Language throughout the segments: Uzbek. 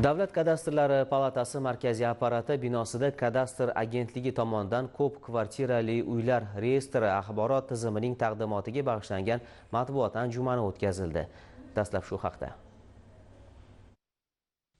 Davlat kadastrlari palatasi markaziy apparati binosida kadastr agentligi tomonidan ko'p kvartirali uylar reyestri axborot tizimining taqdimotiga bag'ishlangan matbuot anjumani o'tkazildi. Dastlab shu haqda.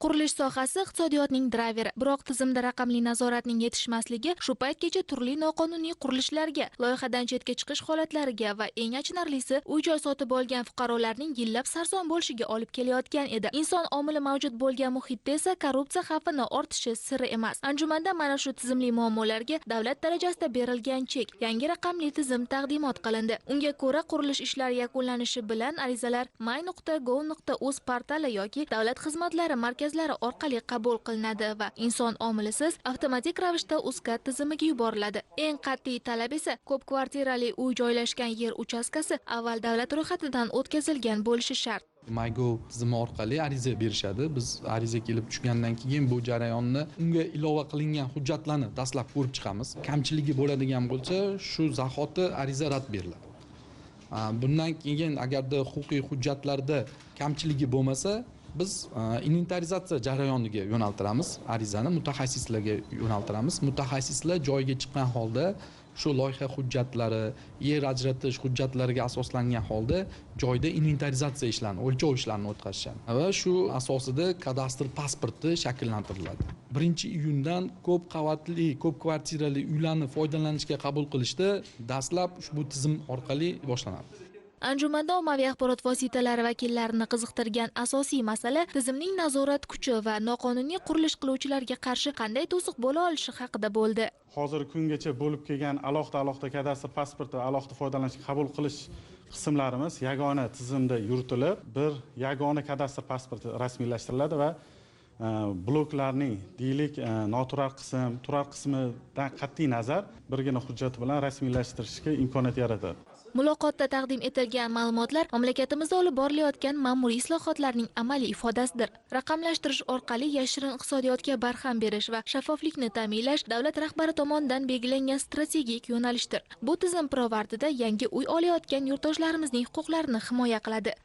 Qurilish sohasi iqtisodiyotning drayveri, biroq tizimda raqamli nazoratning yetishmasligi shu paytgacha turli noqonuniy qurilishlarga, loyihadan chetga chiqish holatlariga va eng achinarlisi, uy-joy sotib olgan fuqarolarning yillab sarson bo'lishiga olib kelayotgan edi. Inson omili mavjud bo'lgan muhitda esa korrupsiya xavfini ortishi siri emas. Anjumanda mana shu tizimli muammolarga davlat darajasida berilgan chek, yangi raqamli tizim taqdimot qilindi. Unga ko'ra, qurilish ishlari yakunlanishi bilan arizalar my.gov.uz portali yoki davlat xizmatlari markazi orqali qabul qilinadi va inson omilisiz avtomatik ravishda UZCAD tizimiga yuboriladi. Eng qat'iy talab esa ko'p kvartirali uy joylashgan yer uchastkasi avval davlat ro'yxatidan o'tkazilgan bo'lishi shart. MyGov tizimi orqali ariza berishadi. Biz ariza kelib tushgandan keyin bu jarayonni unga ilova qilingan hujjatlarni dastlab ko'rib chiqamiz. Kamchiligi bo'ladigan bo'lsa, shu zahoti ariza rad beriladi. Bundan keyin agarda huquqiy hujjatlarda kamchiligi bo'lmasa, biz inventarizatsiya jarayoniga yo'naltiramiz, arizani mutaxassislarga yo'naltiramiz. Mutaxassislar joyiga chiqqan holda shu loyiha hujjatlari, yer ajratish hujjatlariga asoslangan holda joyda inventarizatsiya ishlarini, o'lchov ishlarini o'tkazishadi va shu asosida kadastr pasporti shakllantiriladi. 1-iyundan ko'p qavatli, ko'p kvartirali uylarni foydalanishga qabul qilishda dastlab ushbu tizim orqali boshlanadi. Anjumanda ommaviy axborot vositalari vakillarini qiziqtirgan asosiy masala tizimning nazorat kuchi va noqonuniy qurilish qiluvchilarga qarshi qanday to'siq bo'la olishi haqida bo'ldi. Hozir kungacha bo'lib kelgan alohida kadastr pasporti, alohida foydalanishga qabul qilish qismlarimiz yagona tizimda yuritilib, bir yagona kadastr pasporti rasmiylashtiriladi va bloklarning deylik noturar qism, turar qismidan qat'iy nazar birgina hujjat bilan rasmiylashtirishga imkoniyat yaratadi. Muloqotda taqdim etilgan ma'lumotlar mamlakatimizda olib borilayotgan ma'muriy islohotlarning amaliy ifodasidir. Raqamlashtirish orqali yashirin iqtisodiyotga barham berish va shaffoflikni ta'minlash davlat rahbari tomonidan belgilangan strategik yo'nalishdir. Bu tizim pirovardida yangi uy olayotgan yurtdoshlarimizning huquqlarini himoya qiladi.